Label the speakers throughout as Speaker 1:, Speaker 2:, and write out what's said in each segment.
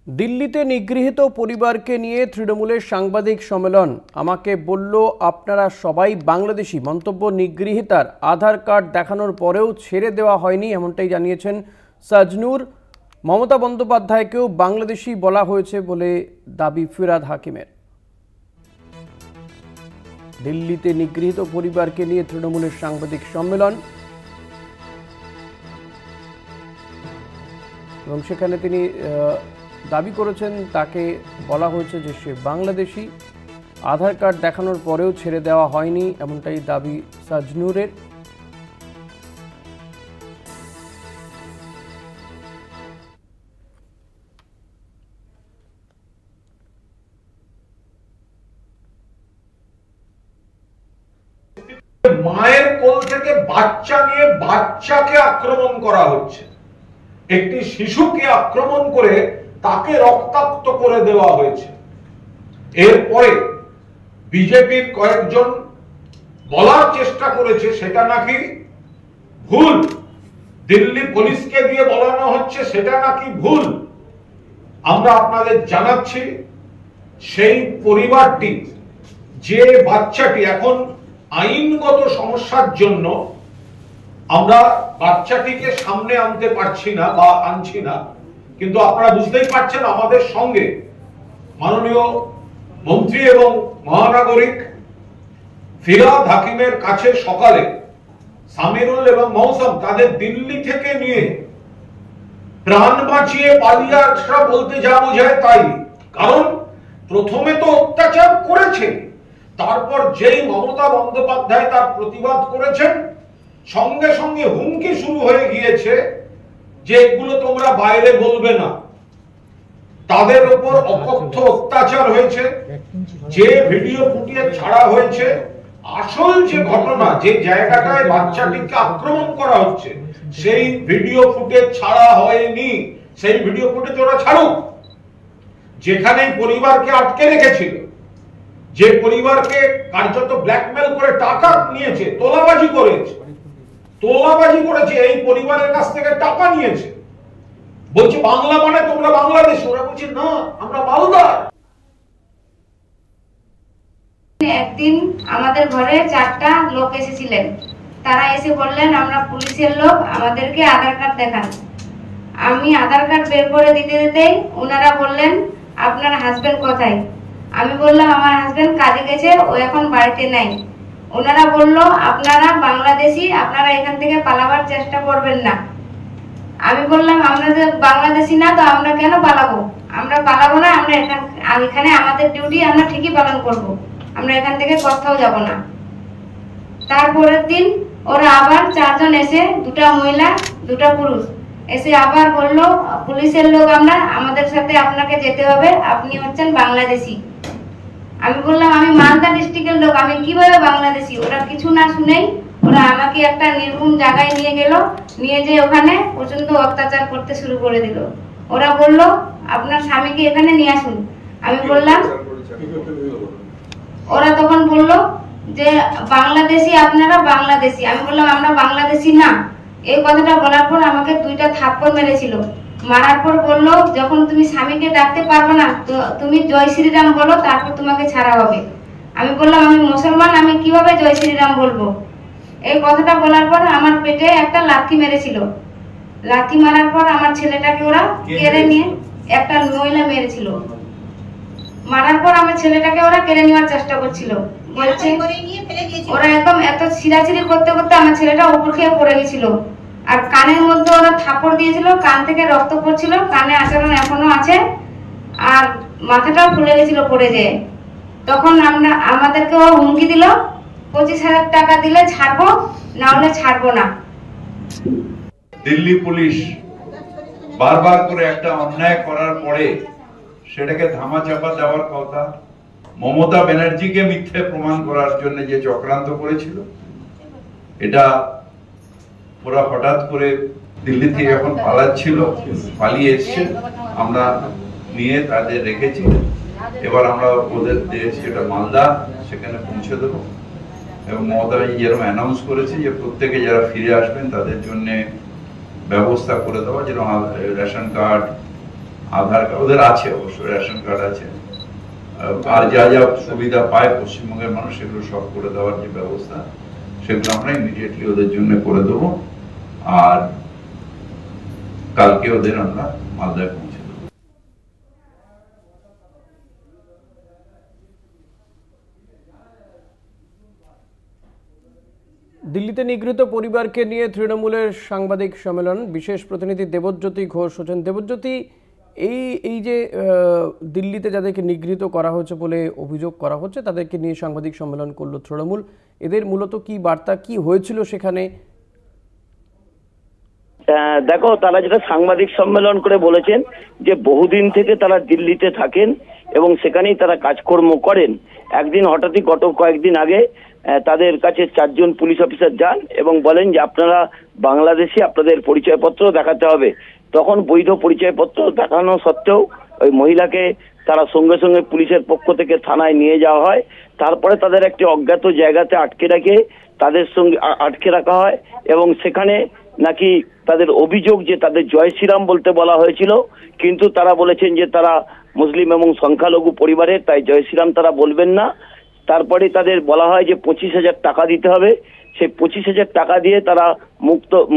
Speaker 1: দিল্লিতে নিগৃহীত পরিবারকে নিয়ে তৃণমূলের সাংবাদিক সম্মেলন। আমাকে বলল আপনারা সবাই বাংলাদেশি। মন্তব্য, নিগৃহীতার আধার কার্ড দেখানোর পরেও ছেড়ে দেওয়া হয়নি, এমনটাই জানিয়েছেন সাজনুর। মমতা বন্দ্যোপাধ্যায়কেও বাংলাদেশি বলা হয়েছে বলে দাবি ফিরহাদ হাকিমের। দিল্লিতে নিগৃহীত পরিবারকে নিয়ে তৃণমূলের সাংবাদিক সম্মেলন এবং সেখানে তিনি দাবি করেছেন তাকে বলা হয়েছে যে সে বাংলাদেশি, আধার কার্ড দেখানোর পরেও ছেড়ে দেওয়া হয়নি, এমনটাই দাবি সাজনুরের।
Speaker 2: মায়ের কোল থেকে বাচ্চা নিয়ে বাচ্চাকে আক্রমণ করা হচ্ছে, একটি শিশুকে আক্রমণ করে তাকে রক্তাক্ত করে দেওয়া হয়েছে। এরপরে বিজেপির কয়েকজন বলার চেষ্টা করেছে সেটা নাকি ভুল, দিল্লি পুলিশকে দিয়ে বলানো হচ্ছে সেটা নাকি ভুল। আমরা আপনাদের জানাচ্ছি সেই পরিবারটি, যে বাচ্চাটি এখন আইনগত সমস্যার জন্য আমরা বাচ্চাটিকে সামনে আনতে পারছি না বা আনছি না, কিন্তু আপনারা বুঝতেই পারছেন আমাদের সঙ্গে মাননীয় মন্ত্রী এবং মহানাগরিক ফিরহাদ হাকিমের কাছে সকালে সামিরুল এবং মৌসুম তাদের দিল্লি থেকে নিয়ে প্রাণ বাঁচিয়ে পালিয়ে আসা বলতে যা বোঝায় তাই। কারণ প্রথমে তো অত্যাচার করেছে, তারপর যেই মমতা বন্দ্যোপাধ্যায় তার প্রতিবাদ করেছেন সঙ্গে সঙ্গে হুমকি শুরু হয়ে গিয়েছে যে এগুলো তোমরা বাইরে বলবে না। তাদের উপর অকথ্য অত্যাচার হয়েছে, যে ভিডিও ফুটিয়ে ছাড়া হয়েছে, আসল যে ঘটনা, যে জায়গাটায় বাচ্চাটিকে আক্রমণ করা হচ্ছে সেই ভিডিও ফুটেজ ছাড়া হয়নি। সেই ভিডিও ফুটেজ ওরা ছাড়ুক। যেখানে পরিবারকে আটকে রেখেছিল, যে পরিবারকে কার্যত ব্ল্যাকমেল করে টাকা নিয়েছে, তোলাবাজি করেছে, এই পরিবারের কাছ থেকে টাকা নিয়েছে, বলছে বাংলা মানে তোমরা বাংলাদেশ। ওরা বলছে না, আমরা মালদার।
Speaker 3: একদিন আমাদের ঘরে 4টা লোক এসেছিলেন। তারা এসে বললেন আমরা পুলিশের লোক, আমাদেরকে আধার কার্ড দেখান। আমি আধার কার্ড বের করে দিতে দিতেই ওনারা বললেন আপনার হাজবেন্ড কোথায়? আমি বললাম আমার হাজবেন্ড কাজে গেছে, ও এখন বাড়িতে নাই। ওনারা বলল আপনারা বাংলাদেশি, আপনারা এখান থেকে পালাবার চেষ্টা করবেন না। আমি বললাম আমাদের বাংলাদেশি না তো আমরা কেন পালাবো? আমরা পালাবো না, আমরা এখানে আমাদের ডিউটি আমরা ঠিকই পালন করব, আমরা এখান থেকে কোথাও যাব না। তারপরের দিন ওরা আবার 4 জন এসে, 2টা মহিলা 2টা পুরুষ এসে আবার বলল পুলিশের লোক আমরা, আমাদের সাথে আপনাকে যেতে হবে, আপনি হচ্ছেন বাংলাদেশি। আমি বললাম আমি মালদা ডিস্ট্রিক্টের লোক, আমি কিভাবে বাংলাদেশি? ওরা কিছু না শুনেই ওরা আমাকে একটা নির্মম জায়গায় নিয়ে গেল, নিয়ে যেয়ে ওখানে প্রচন্ড অত্যাচার করতে শুরু করে দিল। ওরা বলল আপনার স্বামীকে এখানে নিয়ে আসুন। আমি বললাম, ওরা তখন বলল যে বাংলাদেশি, আপনারা বাংলাদেশি। আমি বললাম আমরা বাংলাদেশি না। এই কথাটা বলার পর আমাকে 2টা থাপ্পড় মেরেছিল। মারার পর বললো যখন তুমি স্বামীকে ডাকতে পারবে না তো তুমি জয় শ্রীরাম বলো, তারপর তোমাকে ছাড়া হবে। আমি বললাম আমি মুসলমান, আমি কিভাবে জয় শ্রীরাম বলবো? এই কথাটা বলার পর আমার পেটে একটা লাথি মেরেছিল। লাথি মারার পর আমার ছেলেটাকে ওরা কেড়ে নিয়ে, একটা মহিলা মেরেছিল। মারার পর আমার ছেলেটাকে ওরা কেড়ে নেওয়ার চেষ্টা করছিল, বলছে ওরা একদম এত ছিঁড়াছিঁড়ি করতে করতে আমার ছেলেটা উপর খেয়ে পড়ে গেছিল। আর কানের মধ্যে ওরা থাপড় দিয়েছিল, কান থেকে রক্ত পড়ছিল, কানে আচরণ এখনো আছে, আর মাথাটাও ফুলে গেছিল পড়ে যেয়ে। তখন আমাদেরকে ও হুমকি দিল 25,000 টাকা দিলে ছাড়বো, না হলে ছাড়বো না।
Speaker 4: দিল্লি পুলিশ বারবার করে একটা অন্যায় করার পরে সেটাকে ধামাচাপা দেওয়ার কথা, মমতা ব্যানার্জিকে মিথ্যে প্রমাণ করার জন্য যে চক্রান্ত করেছিল, এটা ওরা হঠাৎ করে দিল্লি থেকে এখন পালাচ্ছিল, পালিয়ে এসছে, আমরা নিয়ে তাদের রেখেছি। এবার আমরা ওদের দেশ, সেটা মালদা, সেখানে পৌঁছে দেবো। এবং মমতা যেরকম অ্যানাউন্স করেছে যে প্রত্যেকে যারা ফিরে আসবেন তাদের জন্য ব্যবস্থা করে দেওয়া, যেরকম রেশন কার্ড, আধার কার্ড ওদের আছে, অবশ্য রেশন কার্ড আছে, আর যা যা সুবিধা পায় পশ্চিমবঙ্গের মানুষ সেগুলো সব করে দেওয়ার যে ব্যবস্থা সেগুলো আমরা ইমিডিয়েটলি ওদের জন্য করে দেবো। আর কালকে ওদের আমরা মালদায় পৌঁছে দেবো।
Speaker 1: দিল্লিতে নিগৃহীত পরিবারকে নিয়ে তৃণমূলের সাংবাদিক সম্মেলন, বিশেষ প্রতিনিধি দেবজ্যোতি ঘোষ হচ্ছেন। দেবজ্যোতি, এই যে দিল্লিতে যাদেরকে নিগৃহীত করা হয়েছে বলে অভিযোগ করা হচ্ছে তাদেরকে নিয়ে সাংবাদিক সম্মেলন করলো তৃণমূল, এদের মূলত কি বার্তা, কি হয়েছিল সেখানে?
Speaker 5: দেখো, তারা যেটা সাংবাদিক সম্মেলন করে বলেছেন যে বহুদিন থেকে তারা দিল্লিতে থাকেন এবং সেখানেই তারা কাজকর্ম করেন। একদিন হঠাৎই গত কয়েকদিন আগে তাদের কাছে 4 জন পুলিশ অফিসার যান এবং বলেন যে আপনারা বাংলাদেশি, আপনাদের পরিচয়পত্র দেখাতে হবে। তখন বৈধ পরিচয়পত্র দেখানো সত্ত্বেও ওই মহিলাকে তারা সঙ্গে সঙ্গে পুলিশের পক্ষ থেকে থানায় নিয়ে যাওয়া হয়। তারপরে তাদের একটি অজ্ঞাত জায়গাতে আটকে রাখা হয় এবং সেখানে নাকি তাদের অভিযোগ যে তাদের জয় শ্রীরাম বলতে বলা হয়েছিল, কিন্তু তারা বলেছেন যে তারা মুসলিম এবং সংখ্যালঘু পরিবারের, তাই জয় শ্রীরাম তারা বলবেন না। তারপরে তাদের বলা হয় যে 25,000 টাকা দিতে হবে। সেই 25,000 টাকা দিয়ে তারা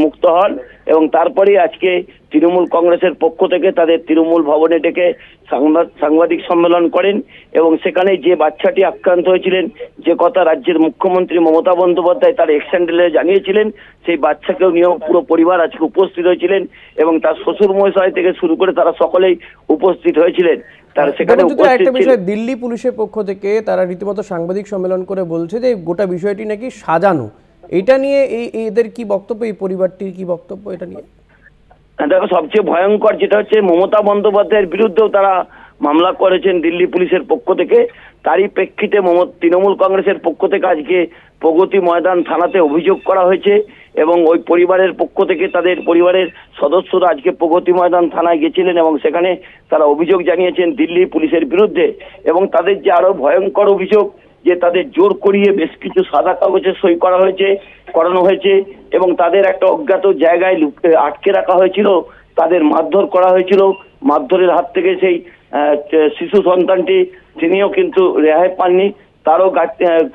Speaker 5: মুক্ত হন এবং তারপরে আজকে তৃণমূল কংগ্রেসের পক্ষ থেকে তাদের তৃণমূল ভবনে ডেকে সাংবাদিক সম্মেলন করেন এবং সেখানে যে বাচ্চাটি আক্রান্ত হয়েছিলেন, যে কথা রাজ্যের মুখ্যমন্ত্রী মমতা বন্দ্যোপাধ্যায় তার এক্স হ্যান্ডেলে জানিয়েছিলেন, সেই বাচ্চাকেও নিয়ে পুরো পরিবার আজকে উপস্থিত হয়েছিলেন এবং তার শ্বশুর মশাই থেকে শুরু করে তারা সকলেই উপস্থিত হয়েছিলেন। তার সেখানে
Speaker 1: একটা বিষয়, দিল্লি পুলিশের পক্ষ থেকে তারা রীতিমতো সাংবাদিক সম্মেলন করে বলছে যে গোটা বিষয়টি নাকি সাজানো। এটা নিয়ে এদের কি বক্তব্য, এই পরিবারটির কি বক্তব্য এটা নিয়ে?
Speaker 5: দেখো, সবচেয়ে ভয়ঙ্কর যেটা হচ্ছে মমতা বন্দ্যোপাধ্যায়ের বিরুদ্ধেও তারা মামলা করেছেন দিল্লি পুলিশের পক্ষ থেকে। তারই প্রেক্ষিতে তৃণমূল কংগ্রেসের পক্ষ থেকে আজকে প্রগতি ময়দান থানাতে অভিযোগ করা হয়েছে এবং ওই পরিবারের পক্ষ থেকে তাদের পরিবারের সদস্যরা আজকে প্রগতি ময়দান থানায় গেছিলেন এবং সেখানে তারা অভিযোগ জানিয়েছেন দিল্লি পুলিশের বিরুদ্ধে। এবং তাদের যে আরো ভয়ঙ্কর অভিযোগ যে তাদের জোর করিয়ে বেশ কিছু সাদা কাগজে সই করানো হয়েছে এবং তাদের একটা অজ্ঞাত জায়গায় আটকে রাখা হয়েছিল, তাদের মারধর করা হয়েছিল। মারধরের হাত থেকে সেই শিশু সন্তানটি তিনিও কিন্তু রেহাই পাননি,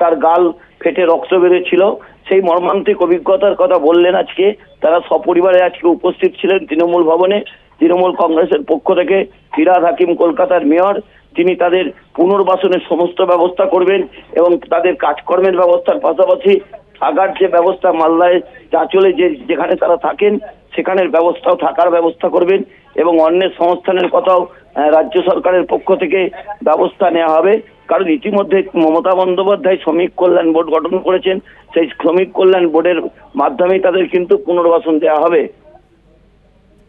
Speaker 5: তার গাল ফেটে রক্ত বেরিয়েছিল। সেই মর্মান্তিক অভিজ্ঞতার কথা বললেন আজকে। তারা সপরিবারে আজকে উপস্থিত ছিলেন তৃণমূল ভবনে। তৃণমূল কংগ্রেসের পক্ষ থেকে ফিরহাদ হাকিম কলকাতার মেয়র, তিনি তাদের পুনর্বাসনের সমস্ত ব্যবস্থা করবেন এবং তাদের কাজকর্মের ব্যবস্থার পাশাপাশি থাকার যে ব্যবস্থা, মালদায় চাঁচলে যেখানে তারা থাকেন সেখানের ব্যবস্থাও, থাকার ব্যবস্থা করবেন এবং অন্যের সংস্থানের কথাও রাজ্য সরকারের পক্ষ থেকে ব্যবস্থা নেওয়া হবে। কারণ ইতিমধ্যে মমতা বন্দ্যোপাধ্যায় শ্রমিক কল্যাণ বোর্ড গঠন করেছেন, সেই শ্রমিক কল্যাণ বোর্ডের মাধ্যমেই তাদের কিন্তু পুনর্বাসন দেওয়া হবে।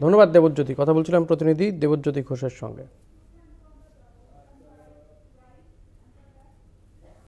Speaker 1: ধন্যবাদ দেবজ্যোতি। কথা বলছিলাম প্রতিনিধি দেবজ্যোতি ঘোষের সঙ্গে।